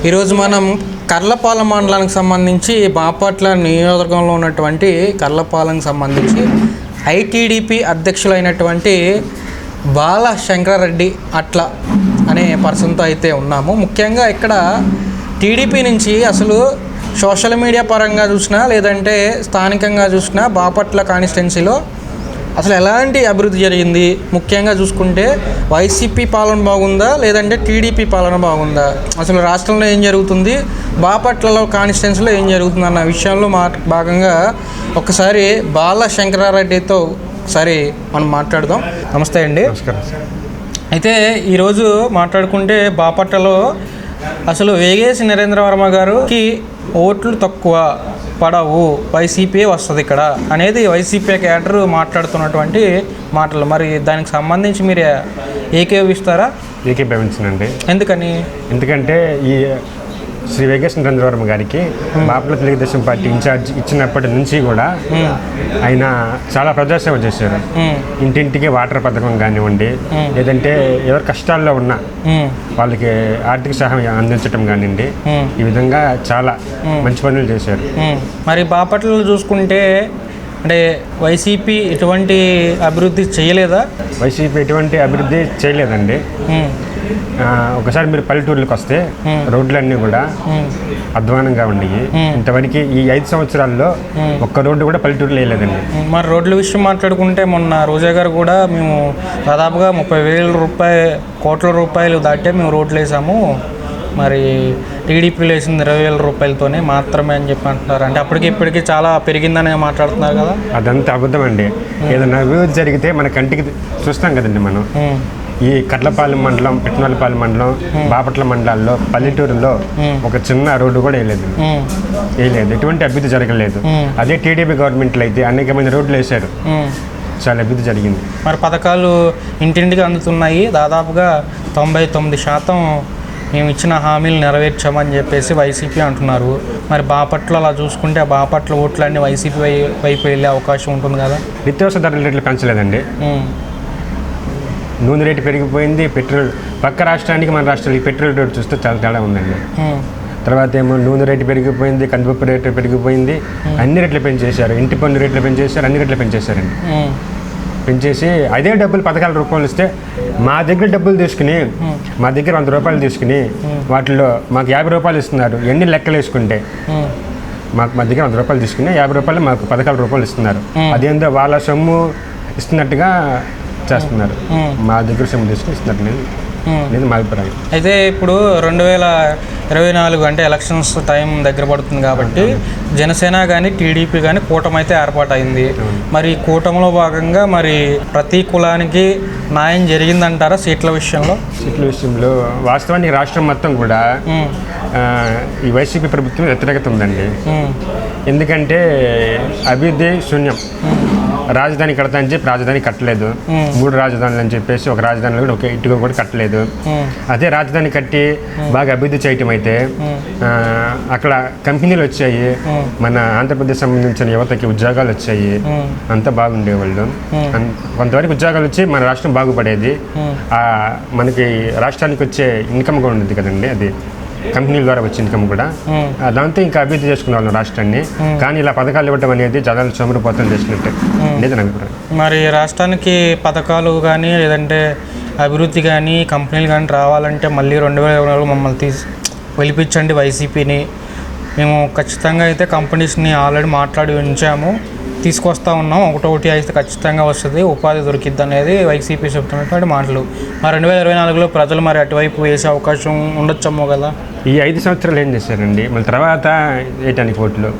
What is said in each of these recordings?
ఈరోజు మనం కర్లపాలెం మండలానికి సంబంధించి బాపట్ల నియోజకవర్గంలో ఉన్నటువంటి కర్లపాలెంకి సంబంధించి ఐటీడీపీ అధ్యక్షులైనటువంటి బాల శంకరారెడ్డి అట్ల అనే పర్సన్తో అయితే ఉన్నాము. ముఖ్యంగా ఇక్కడ టీడీపీ నుంచి అసలు సోషల్ మీడియా పరంగా చూసినా లేదంటే స్థానికంగా చూసినా బాపట్ల కాన్స్టిట్యున్సీలో అసలు ఎలాంటి అభివృద్ధి జరిగింది, ముఖ్యంగా చూసుకుంటే వైసీపీ పాలన బాగుందా లేదంటే టీడీపీ పాలన బాగుందా, అసలు రాష్ట్రంలో ఏం జరుగుతుంది, బాపట్లలో కాన్స్టిట్యున్సీలో ఏం జరుగుతుంది అన్న విషయంలో భాగంగా ఒకసారి బాల శంకరారెడ్డితో ఒకసారి మనం మాట్లాడదాం. నమస్తే అండి. నమస్కారం. అయితే ఈరోజు మాట్లాడుకుంటే బాపట్లలో అసలు వేగేసి నరేంద్ర వర్మ గారికి ఓట్లు తక్కువ పడవు, వైసీపీ వస్తుంది ఇక్కడ అనేది వైసీపీ క్యాడర్ మాట్లాడుతున్నటువంటి మాటలు. మరి దానికి సంబంధించి మీరు ఏకీభవిస్తారా? ఏకీభవించనండి. ఎందుకంటే ఈ శ్రీ వేగేసి నరేంద్ర వర్మ గారికి బాపట్ల తెలుగుదేశం పార్టీ ఇన్ఛార్జ్ ఇచ్చినప్పటి నుంచి కూడా ఆయన చాలా ప్రజాసేవ చేశారు. ఇంటింటికి వాటర్ పథకం కానివ్వండి, లేదంటే ఎవరు కష్టాల్లో ఉన్నా వాళ్ళకి ఆర్థిక సహాయం అందించడం కానివ్వండి, ఈ విధంగా చాలా మంచి పనులు చేశారు. మరి బాపట్లలో చూసుకుంటే అంటే వైసీపీ ఎటువంటి అభివృద్ధి చేయలేదా? వైసీపీ ఎటువంటి అభివృద్ధి చేయలేదండి. ఒకసారి మీరు పల్లెటూర్లకు వస్తే రోడ్లన్నీ కూడా అధ్వానంగా ఉండేవి. ఇంతవరకు ఈ 5 సంవత్సరాల్లో ఒక్క రోడ్డు కూడా పల్లెటూరులో వేయలేదండి. మరి రోడ్ల విషయం మాట్లాడుకుంటే మొన్న రోజా గారు కూడా మేము దాదాపుగా 30,000 కోట్ల రూపాయలు దాటే మేము రోడ్లు వేసాము, మరి టీడీపీలో వేసింది 20,000 రూపాయలతోనే మాత్రమే అని చెప్పి అంటున్నారు. అంటే అప్పటికి ఇప్పటికీ చాలా పెరిగిందని మాట్లాడుతున్నారు కదా. అదంతా అబద్ధం అండి. ఏదైనా అభివృద్ధి జరిగితే మన కంటికి చూస్తాం కదండి. మనం ఈ కర్లపాలెం మండలం, పిట్నోలపాలెం మండలం, బాపట్ల మండలాల్లో పల్లెటూరులో ఒక చిన్న రోడ్డు కూడా వేయలేదు. ఎటువంటి అభివృద్ధి జరగలేదు. అదే టీడీపీ గవర్నమెంట్లో అయితే అనేకమైన రోడ్లు వేశారు, చాలా అభివృద్ధి జరిగింది. మరి పథకాలు ఇంటింటికి అందుతున్నాయి. దాదాపుగా 99% మేము ఇచ్చిన హామీలు నెరవేర్చామని చెప్పేసి వైసీపీ అంటున్నారు. మరి బాపట్ల అలా చూసుకుంటే ఆ బాపట్ల ఓట్లన్నీ వైసీపీ వైపు వెళ్ళే అవకాశం ఉంటుంది కదా. నిత్యావసర ధరల రేట్లు పెంచలేదండి. నూనె రేటు పెరిగిపోయింది. పెట్రోల్ పక్క రాష్ట్రానికి మన రాష్ట్రానికి పెట్రోల్ రేటు చూస్తే చాలా తేడా ఉందండి. తర్వాత ఏమో నూనె రేటు పెరిగిపోయింది, కందిపప్పు రేటు పెరిగిపోయింది, అన్ని రేట్లు పెంచేశారు. ఇంటి పన్ను రేట్లు పెంచేశారు, అన్ని రేట్లు పెంచేశారండి. పెంచేసి అదే డబ్బులు 10,000 రూపాయలు ఇస్తే మా దగ్గర డబ్బులు తీసుకుని, మా దగ్గర 100 రూపాయలు తీసుకుని వాటిలో మాకు 50 రూపాయలు ఇస్తున్నారు. ఎన్ని లెక్కలు వేసుకుంటే మా దగ్గర 100 రూపాయలు తీసుకుని 50 రూపాయలు మాకు 10,000 రూపాయలు ఇస్తున్నారు. అదేందో వాళ్ళ సొమ్ము ఇస్తున్నట్టుగా చేస్తున్నారు. మా దగ్గర సొమ్ము తీసుకుని ఇస్తున్నట్టు లేదు మా అభిప్రాయం. అయితే ఇప్పుడు 2024 అంటే ఎలక్షన్స్ టైం దగ్గర పడుతుంది కాబట్టి జనసేన కానీ టీడీపీ కానీ కూటమి అయితే ఏర్పాటైంది. మరి కూటమిలో భాగంగా మరి ప్రతి కులానికి న్యాయం జరిగిందంటారా సీట్ల విషయంలో? సీట్ల విషయంలో వాస్తవానికి రాష్ట్రం మొత్తం కూడా ఈ వైసీపీ ప్రభుత్వం వ్యతిరేకత ఉందండి. ఎందుకంటే అభివృద్ధి శూన్యం. రాజధాని కడతా అని చెప్పి రాజధాని కట్టలేదు. 3 రాజధానులు అని చెప్పేసి ఒక రాజధానిలో కూడా ఒక ఇటుక కూడా కట్టలేదు. అదే రాజధాని కట్టి బాగా అభివృద్ధి చేయటం అయితే అక్కడ కంపెనీలు వచ్చాయి, మన ఆంధ్రప్రదేశ్ సంబంధించిన యువతకి ఉద్యోగాలు వచ్చాయి, అంతా బాగుండేవాళ్ళు. కొంతవరకు ఉద్యోగాలు వచ్చి మన రాష్ట్రం బాగుపడేది. మనకి రాష్ట్రానికి వచ్చే ఇన్కమ్ కూడా ఉండేది కదండి, అది కంపెనీల ద్వారా వచ్చే ఇన్కమ్ కూడా. దాంతో ఇంకా అభివృద్ధి చేసుకునే వాళ్ళం రాష్ట్రాన్ని. కానీ ఇలా పథకాలు ఇవ్వడం అనేది జనాలు సోమరిపోతం చేసినట్టే అనేది నా అభిప్రాయం. మరి రాష్ట్రానికి పథకాలు కానీ లేదంటే అభివృద్ధి కానీ కంపెనీలు కానీ రావాలంటే మళ్ళీ 2024 మమ్మల్ని పిలిపించండి వైసీపీని, మేము ఖచ్చితంగా అయితే కంపెనీస్ని ఆల్రెడీ మాట్లాడి ఉంచాము, తీసుకొస్తా ఉన్నాం, ఒకటి అయితే ఖచ్చితంగా వస్తుంది, ఉపాధి దొరికిద్ది అనేది వైసీపీ చెప్తున్నటువంటి మాటలు. మరి 2024లో ప్రజలు మరి అటువైపు వేసే అవకాశం ఉండొచ్చేమో కదా. ఈ 5 సంవత్సరాలు ఏం చేశారండి? మళ్ళీ తర్వాత వేయటానికి ఓట్లు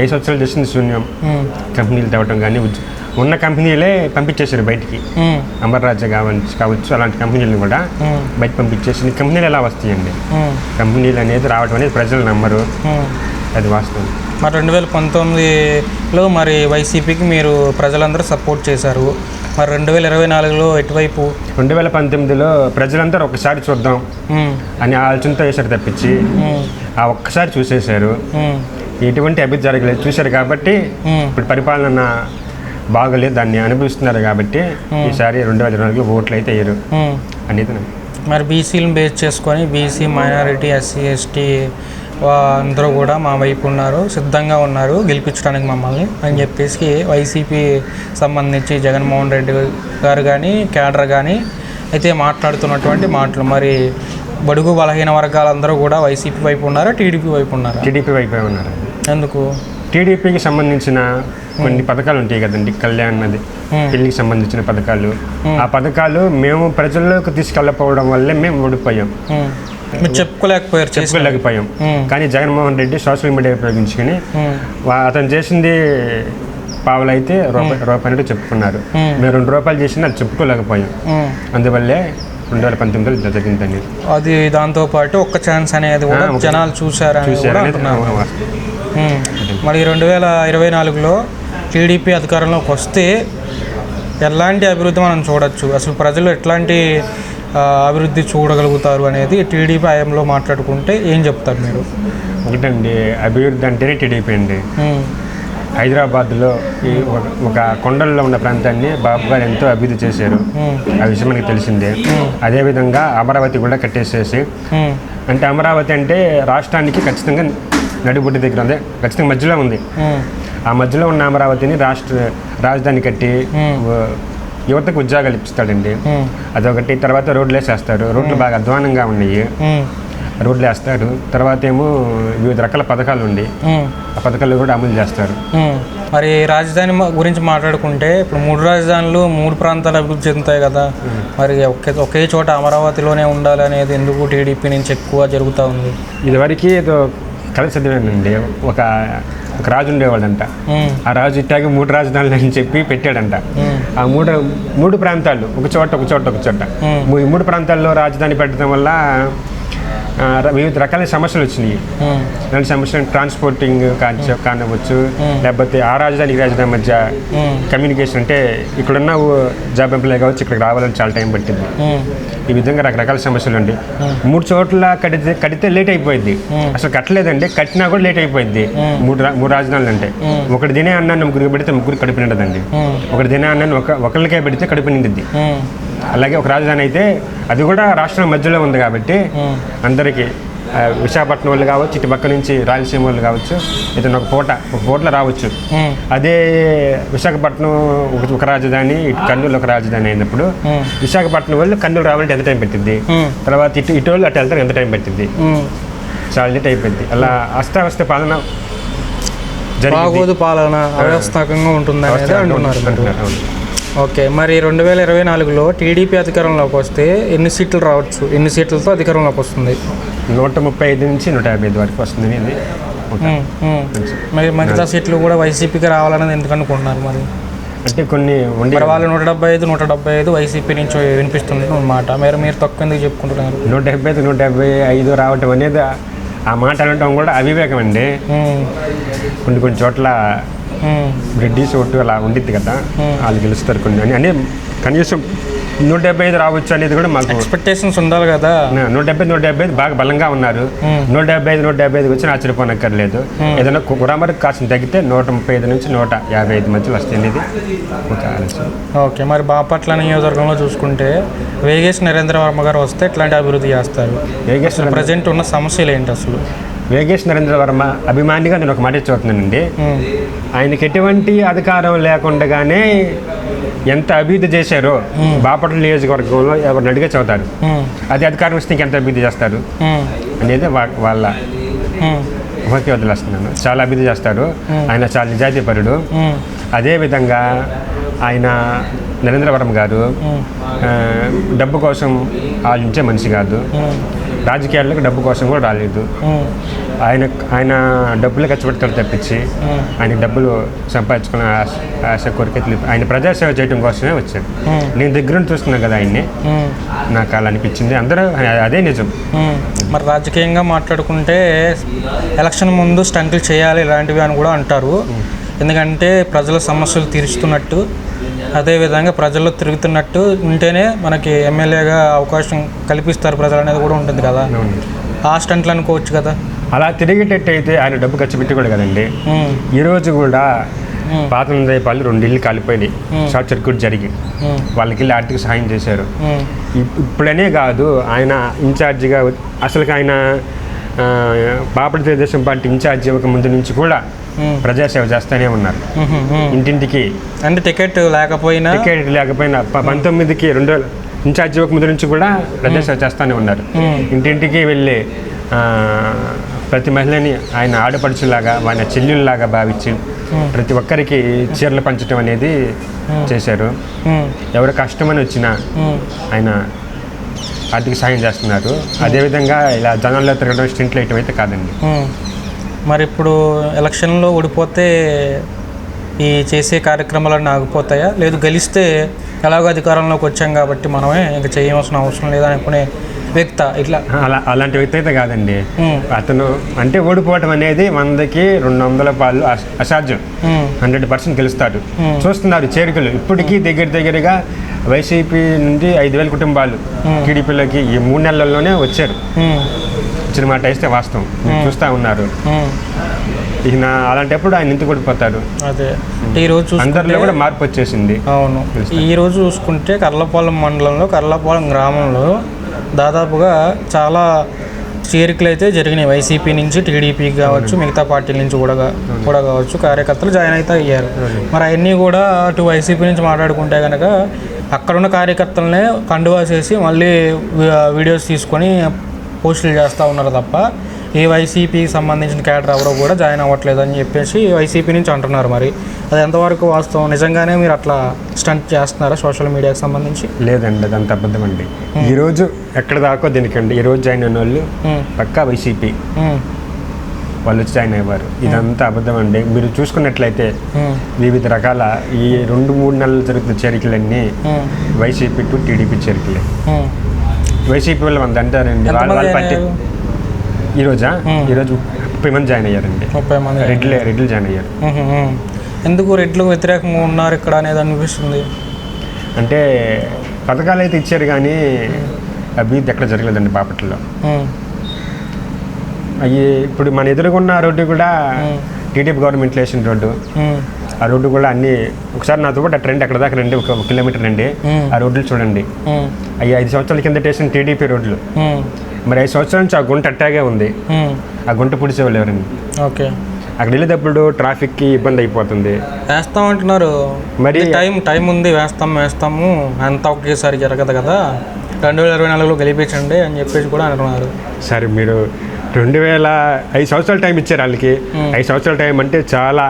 5 సంవత్సరాలు చేసింది శూన్యం. కంపెనీలు తేవటం కానీ ఉన్న కంపెనీలే పంపించేశారు బయటికి. అమర్రాజ్య కావచ్చు అలాంటి కంపెనీలను కూడా బయట పంపించేసి కంపెనీలు ఎలా వస్తాయండి? కంపెనీలు అనేది రావడం అనేది ప్రజలు నమ్మరు, అది వాస్తవం. మరి 2019లో మరి వైసీపీకి మీరు ప్రజలందరూ సపోర్ట్ చేశారు. మరి 2024లో ఎటువైపు? 2019లో ప్రజలందరూ ఒకసారి చూద్దాం అని ఆలోచనతో వేశారు తప్పించి ఆ ఒక్కసారి చూసేశారు. ఎటువంటి అభివృద్ధి జరగలేదు చూశారు కాబట్టి ఇప్పుడు పరిపాలన బాగలేదు, దాన్ని అనుభవిస్తున్నారు కాబట్టి ఈసారి 2024 ఓట్లు అయితే వేయరు అనేది. మరి బీసీలను బేస్ చేసుకొని బీసీ మైనారిటీ ఎస్సీ ఎస్టీ అందరూ కూడా మా వైపు ఉన్నారు, సిద్ధంగా ఉన్నారు గెలిపించడానికి మమ్మల్ని అని చెప్పేసి వైసీపీ సంబంధించి జగన్మోహన్ రెడ్డి గారు కానీ కేడర్ కానీ అయితే మాట్లాడుతున్నటువంటి మాటలు. మరి బడుగు బలహీన వర్గాలందరూ కూడా వైసీపీ వైపు ఉన్నారా, టీడీపీ వైపు ఉన్నారా? టీడీపీ వైపే ఉన్నారు. ఎందుకు? టీడీపీకి సంబంధించిన కొన్ని పథకాలు ఉంటాయి కదండి, కళ్యాణ్ అది పెళ్లికి సంబంధించిన పథకాలు. ఆ పథకాలు మేము ప్రజల్లోకి తీసుకెళ్ళకపోవడం వల్లే మేము ఓడిపోయాం, చెప్పుకోలేకపోయాం. కానీ జగన్మోహన్ రెడ్డి సోషల్ మీడియా ఉపయోగించుకొని అతను చేసింది పావులైతే రూపాయలు చెప్పుకున్నారు. మేము 2 రూపాయలు చేసింది అది చెప్పుకోలేకపోయాం. అందువల్లే 2019లో జరిగిందండి అది. దాంతోపాటు ఒక్క ఛాన్స్ అనేది కూడా జనాలు చూశారని. మరి 2024లో టీడీపీ అధికారంలోకి వస్తే ఎలాంటి అభివృద్ధి మనం చూడొచ్చు, అసలు ప్రజలు ఎట్లాంటి అభివృద్ధి చూడగలుగుతారు అనేది టీడీపీ హయాంలో మాట్లాడుకుంటే ఏం చెప్తారు మీరు? ఒకటండి, అభివృద్ధి అంటేనే టీడీపీ అండి. హైదరాబాద్లో ఒక కొండల్లో ఉన్న ప్రాంతాన్ని బాబు గారు ఎంతో అభివృద్ధి చేశారు, ఆ విషయం మనకి తెలిసిందే. అదేవిధంగా అమరావతి కూడా కట్టేసేసి, అంటే అమరావతి అంటే రాష్ట్రానికి ఖచ్చితంగా నడిబొడ్డు దగ్గర ఉంది, ఖచ్చితంగా మధ్యలో ఉంది. ఆ మధ్యలో ఉన్న అమరావతిని రాజధాని కట్టి యువతకు ఉద్యోగాలు ఇప్పిస్తాడండి, అదొకటి. తర్వాత రోడ్లు వేసేస్తారు, రోడ్లు బాగా అధ్వానంగా ఉన్నాయి, రోడ్లు వేస్తారు. తర్వాత ఏమో వివిధ రకాల పథకాలు ఉండి ఆ పథకాలు కూడా అమలు చేస్తారు. మరి రాజధాని గురించి మాట్లాడుకుంటే ఇప్పుడు 3 రాజధానులు 3 ప్రాంతాలు అభివృద్ధి చెందుతాయి కదా, మరి ఒకే చోట అమరావతిలోనే ఉండాలనేది ఎందుకు టీడీపీ నుంచి ఎక్కువ జరుగుతూ ఉంది? ఇదివరకు ఏదో కథ చదివానండి, ఒక రాజు ఉండేవాడంట. ఆ రాజు ఇట్టాగే 3 రాజధానులు అని చెప్పి పెట్టాడంట. ఆ మూడు ప్రాంతాలు ఒక చోట ఈ 3 ప్రాంతాల్లో రాజధాని పెట్టడం వల్ల వివిధ రకాల సమస్యలు వచ్చినాయి. అలాంటి సమస్యలు ట్రాన్స్పోర్టింగ్ కానివ్వచ్చు, లేకపోతే ఆ రాజధానికి రాజధాని మధ్య కమ్యూనికేషన్, అంటే ఇక్కడున్న జాబ్ ఎంప్లాయ్ కావచ్చు ఇక్కడికి రావాలని చాలా టైం పట్టింది. ఈ విధంగా రకరకాల సమస్యలు అండి. 3 చోట్ల కడితే లేట్ అయిపోయింది, అసలు కట్టలేదండి, కట్టినా కూడా లేట్ అయిపోయింది. 3 రాజధానులు అంటే ఒకటి తినే అన్నాన్ని 3 పెడితే 3 కడుపు నిండదండి, ఒకటి తినే అన్నాన్ని ఒకరికే పెడితే కడుపు నిండిద్ది. అలాగే ఒక రాజధాని అయితే అది కూడా రాష్ట్రం మధ్యలో ఉంది కాబట్టి అందరికీ విశాఖపట్నం వాళ్ళు కావచ్చు, ఇటు పక్క నుంచి రాయలసీమ వాళ్ళు కావచ్చు, ఇతను ఒక పూటలో రావచ్చు. అదే విశాఖపట్నం ఒక రాజధాని, ఇటు కర్నూలు ఒక రాజధాని అయినప్పుడు విశాఖపట్నం వాళ్ళు కర్నూలు రావాలంటే ఎంత టైం పెట్టింది, తర్వాత ఇటు వాళ్ళు అటు వెళ్తారు ఎంత టైం పెట్టింది, చాలా లేట్ అయిపోయింది. అలా అస్తావ్యస్త పాలన పాలన అవ్యవస్థాకంగా ఉంటుంది అంటున్నారు. ఓకే, మరి 2024లో టీడీపీ అధికారంలోకి వస్తే ఎన్ని సీట్లు రావచ్చు, ఎన్ని సీట్లతో అధికారంలోకి వస్తుంది? 135 నుంచి 155 వరకు వస్తుంది. మరి మిగతా సీట్లు కూడా వైసీపీకి రావాలనేది ఎందుకు అనుకుంటున్నారు? మరి అంటే కొన్ని వాళ్ళు 175 వైసీపీ నుంచి వినిపిస్తుంది అన్నమాట. మీరు తక్కువ ఎందుకు చెప్పుకుంటున్నారు? 175 రావటం అనేది ఆ మాట అనటం కూడా అవివేకం అండి. కొన్ని చోట్ల రెడ్డిస్ ఓటు అలా ఉండిద్ది కదా, వాళ్ళు గెలుస్తారు కొన్ని అని కనీసం 175 రావచ్చు అనేది కూడా మాకు ఎక్స్పెక్టేషన్స్ ఉండాలి కదా. 175 బాగా బలంగా ఉన్నారు. 175 వచ్చి ఆశ్చర్యపోనక్కర్లేదు. ఏదైనా కురామరకు కాసిన తగ్గితే 135 నుంచి 155 మధ్యలో వస్తుంది ఇది ఒక ఆలోచన. ఓకే, మరి బాపట్ల నియోజకవర్గంలో చూసుకుంటే వేగేష్ నరేంద్ర వర్మ గారు వస్తే ఎట్లాంటి అభివృద్ధి చేస్తారు? వేగేష్ ప్రజెంట్ ఉన్న సమస్యలు ఏంటి అసలు? వేగేష్ నరేంద్ర వర్మ అభిమానిగా నేను ఒక మాట చూస్తున్నానండి. ఆయనకి ఎటువంటి అధికారం లేకుండానే ఎంత అభివృద్ధి చేశారో బాపట్ల నియోజకవర్గంలో ఎవరిని అడిగే చదువుతారు. అది అధికారం వస్తే ఇంకెంత అభివృద్ధి చేస్తారు అనేది వాళ్ళ ఊహకే వదిలేస్తున్నాను. చాలా అభివృద్ధి చేస్తారు. ఆయన చాలా నిజాయితీపరుడు. అదేవిధంగా ఆయన నరేంద్ర వర్మ గారు డబ్బు కోసం ఆలోచించే మనిషి కాదు. రాజకీయాల్లోకి డబ్బు కోసం కూడా రాలేదు. ఆయన డబ్బులు ఖర్చు పెడతాడు తప్పించి ఆయన డబ్బులు సంపాదించుకున్న ఆశ కోరిక ఆయన ప్రజాసేవ చేయడం కోసమే వచ్చాడు. నేను దగ్గర చూస్తున్నాను కదా ఆయన్ని, నాకు అలా అనిపించింది. అందరూ అదే నిజం. మరి రాజకీయంగా మాట్లాడుకుంటే ఎలక్షన్ ముందు స్టంట్లు చేయాలి ఇలాంటివి అని కూడా అంటారు. ఎందుకంటే ప్రజల సమస్యలు తీరుస్తున్నట్టు, అదేవిధంగా ప్రజల్లో తిరుగుతున్నట్టు ఉంటేనే మనకి ఎమ్మెల్యేగా అవకాశం కల్పిస్తారు ప్రజలు అనేది కూడా ఉంటుంది కదా. ఆ స్టంట్లు అనుకోవచ్చు కదా. అలా తిరిగేటట్టు అయితే ఆయన డబ్బు ఖర్చు పెట్టి కూడా కదండి. ఈరోజు కూడా పాత నందేపాలు 2 ఇళ్ళు కాలిపోయినాయి, షార్ట్ సర్క్యూట్ జరిగి వాళ్ళకి వెళ్ళి ఆర్థిక సహాయం చేశారు. ఇప్పుడనే కాదు, ఆయన ఇన్ఛార్జిగా అసలు ఆయన బాపట్ల తెలుగుదేశం పార్టీ ఇన్ఛార్జి ఇవ్వక ముందు నుంచి కూడా ప్రజాసేవ చేస్తూనే ఉన్నారు. ఇంటింటికి అంటే టికెట్ లేకపోయినా 19కి 2 ఇన్ఛార్జి ఇవ్వక ముందు నుంచి కూడా ప్రజాసేవ చేస్తూనే ఉన్నారు. ఇంటింటికి వెళ్ళి ప్రతి మహిళని ఆయన ఆడపడుచులాగా, ఆయన చెల్లెళ్ళలాగా భావించి ప్రతి ఒక్కరికి చీరలు పంచడం అనేది చేశారు. ఎవరు కష్టమని వచ్చినా ఆయన ఆర్థిక సాయం చేస్తున్నారు. అదేవిధంగా ఇలా జనాల్లో తిరగడం, స్టింట్లు వేయటం అయితే కాదండి. మరి ఇప్పుడు ఎలక్షన్లో ఓడిపోతే ఈ చేసే కార్యక్రమాలన్నీ ఆగిపోతాయా? లేదు గెలిస్తే ఎలాగో అధికారంలోకి వచ్చాం కాబట్టి మనమే ఇంకా చేయవలసిన అవసరం లేదనుకునే వ్యక్త ఇట్లా? అలాంటి వ్యక్తి అయితే కాదండి. అతను అంటే ఓడిపోవటం అనేది 100కి 200 పాలు అసాధ్యం. 100% గెలుస్తాడు. చూస్తున్నారు చేరికలు ఇప్పటికీ దగ్గరగా వైసీపీ నుండి 5,000 కుటుంబాలు టీడీపీలోకి ఈ 3 నెలల్లోనే వచ్చారు. ఇచ్చిన మాట వేస్తే వాస్తవం, చూస్తూ ఉన్నారు. ఈయన అలాంటప్పుడు ఆయన ఇంటికి ఓడిపోతాడు. అదే ఈరోజు అందరిలో కూడా మార్పు వచ్చేసింది. అవును, ఈరోజు చూసుకుంటే కర్లపాలెం మండలంలో కర్లపాలెం గ్రామంలో దాదాపుగా చాలా చేరికలు అయితే జరిగినాయి. వైసీపీ నుంచి టీడీపీకి కావచ్చు, మిగతా పార్టీల నుంచి కూడా కావచ్చు, కార్యకర్తలు జాయిన్ అయితే అయ్యారు. మరి అవన్నీ కూడా అటు వైసీపీ నుంచి మాట్లాడుకుంటే కనుక అక్కడున్న కార్యకర్తలనే కండువా చేసి మళ్ళీ వీడియోస్ తీసుకొని పోస్టులు చేస్తూ ఉన్నారు తప్ప ఏ వైసీపీకి సంబంధించిన క్యాడర్ ఎవరో కూడా జాయిన్ అవ్వట్లేదు అని చెప్పేసి వైసీపీ నుంచి అంటున్నారు. మరి అది ఎంతవరకు వాస్తవం? నిజంగానే మీరు అట్లా స్టంట్ చేస్తున్నారా సోషల్ మీడియాకి సంబంధించి? లేదండి, అదంత అబద్ధం అండి. ఈరోజు ఎక్కడ దాకో దీనికండి. ఈరోజు జాయిన్ అయిన వాళ్ళు పక్కా వైసీపీ వాళ్ళు వచ్చి జాయిన్ అయ్యారు. ఇదంతా అబద్ధం అండి. మీరు చూసుకున్నట్లయితే వివిధ రకాల ఈ 2-3 నెలలు జరుగుతున్న చేరికలన్నీ వైసీపీ టు టీడీపీ చేరికలే. వైసీపీ వాళ్ళు మంది అంటారండి, వాళ్ళ పార్టీ ఈరోజు 30 మంది జాయిన్ అయ్యారండి. 30 మంది రెడ్లు జాయిన్ అయ్యారు. ఎందుకు రెడ్లకు వ్యతిరేకంగా ఉన్నారు ఇక్కడ అనేది అనిపిస్తుంది? అంటే పథకాలు అయితే ఇచ్చారు కానీ అభివృద్ధి ఎక్కడ జరగలేదండి బాపట్లలో. అవి ఇప్పుడు మన ఎదురుగున్న రోడ్డు కూడా టీడీపీ గవర్నమెంట్లో వేసిన రోడ్డు. ఆ రోడ్డు కూడా అన్ని ఒకసారి నాతో పాటు అటు రండి, అక్కడ దాకా రండి, 1 కిలోమీటర్ రండి, ఆ రోడ్లు చూడండి. అవి 5 సంవత్సరాల కింద వేసిన టీడీపీ రోడ్లు. మరి 5 సంవత్సరాల నుంచి ఆ గుంట అట్టాగే ఉంది. ఆ గుంట పుడిచేవాళ్ళు ఎవరండి? ఓకే, అక్కడ వెళ్ళేటప్పుడు ట్రాఫిక్కి ఇబ్బంది అయిపోతుంది. వేస్తామంటున్నారు, మరి టైం ఉంది, వేస్తాము అంతా ఒకేసారి జరగదు కదా, 2024లో గెలిపించండి అని చెప్పేసి కూడా అంటున్నారు. సరే, మీరు 5 సంవత్సరాల టైం ఇచ్చారు వాళ్ళకి. 5 సంవత్సరాల టైం అంటే చాలా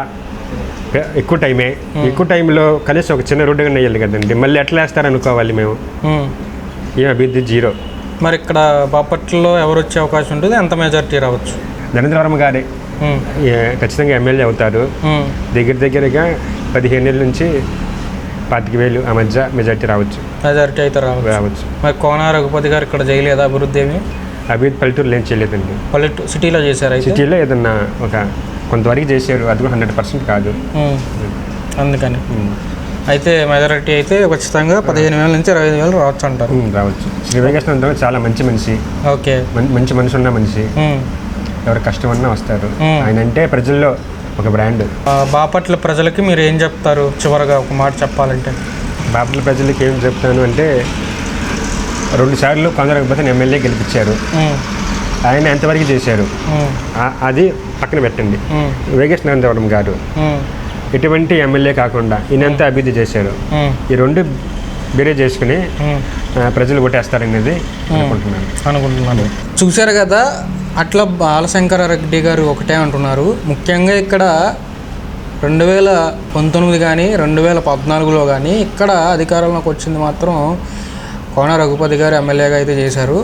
ఎక్కువ టైమే. ఎక్కువ టైంలో కనీసం ఒక చిన్న రోడ్డు కానీ వేయాలి కదండి. మళ్ళీ ఎట్లా వేస్తారనుకోవాలి మేము? ఏం అభివృద్ధి జీరో. మరి ఇక్కడ బాపట్లలో ఎవరు వచ్చే అవకాశం ఉంటుంది? ఎంత మెజారిటీ రావచ్చు? నరేంద్రవరం గారే ఖచ్చితంగా ఎమ్మెల్యే అవుతారు. దగ్గరగా 15,000 నుంచి 25,000 ఆ మధ్య మెజారిటీ రావచ్చు. మెజారిటీ అయితే రావచ్చు. మరి కోన రఘుపతి గారు ఇక్కడ చేయలేదా అభివృద్ధి? అభివృద్ధి పల్లెటూరులో ఏం చేయలేదండి. సిటీలో చేశారు? సిటీలో ఏదన్నా ఒక కొంతవరకు చేశారు, అది కూడా 100% కాదు. అందుకని అయితే మెజారిటీ అయితే ఖచ్చితంగా 15,000 నుంచి 25,000 రావచ్చు అంటారు. రావచ్చు. శ్రీ వెంకటేశ్వర చాలా మంచి మనిషి. ఓకే, మంచి మనిషి ఉన్న మనిషి. ఎవరు కష్టమన్నా వస్తారు. ఆయన అంటే ప్రజల్లో ఒక బ్రాండ్. బాపట్ల ప్రజలకి మీరు ఏం చెప్తారు చివరగా ఒక మాట చెప్పాలంటే? బాపట్ల ప్రజలకి ఏం చెప్తాను అంటే, 2 సార్లు కొందరకపోతే ఎమ్మెల్యే గెలిపించారు. ఆయన ఎంతవరకు చేశారు అది పక్కన పెట్టండి. వెంకటేశ్వర గారు ఎటువంటి ఎమ్మెల్యే కాకుండా ఈయనంతా అభివృద్ధి చేశారు. ఈ 2 బేరే చేసుకుని ప్రజలు ఓటేస్తారనేది అనుకుంటున్నాను. చూశారు కదా, అట్లా బాలశంకర రెడ్డి గారు ఒకటే అంటున్నారు. ముఖ్యంగా ఇక్కడ 2019 కానీ 2014లో కానీ ఇక్కడ అధికారంలోకి వచ్చింది మాత్రం కోన రఘుపతి గారు ఎమ్మెల్యేగా అయితే చేశారు.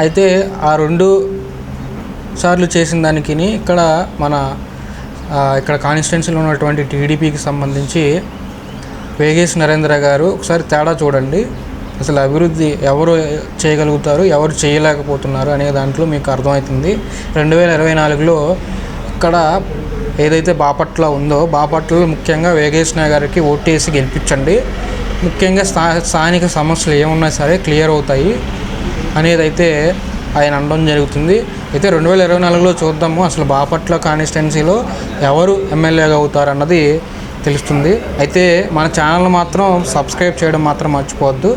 అయితే ఆ 2 సార్లు చేసిన దానికి ఇక్కడ ఇక్కడ కాన్స్టిట్యున్సీలో ఉన్నటువంటి టీడీపీకి సంబంధించి వేగేశ్ నరేంద్ర గారు ఒకసారి తేడా చూడండి. అసలు అభివృద్ధి ఎవరు చేయగలుగుతారు, ఎవరు చేయలేకపోతున్నారు అనే దాంట్లో మీకు అర్థమవుతుంది. 2024లో ఇక్కడ ఏదైతే బాపట్ల ఉందో, బాపట్లలో ముఖ్యంగా వేగేశ్ గారికి ఓటేసి గెలిపించండి. ముఖ్యంగా స్థానిక సమస్యలు ఏమున్నా సరే క్లియర్ అవుతాయి అనేది అయితే ఆయన అనడం జరుగుతుంది. అయితే 2024లో చూద్దాము అసలు బాపట్ల కాన్స్టిట్యున్సీలో ఎవరు ఎమ్మెల్యేగా అవుతారు అన్నది తెలుస్తుంది. అయితే మన ఛానల్ మాత్రం సబ్స్క్రైబ్ చేయడం మాత్రం మర్చిపోవద్దు.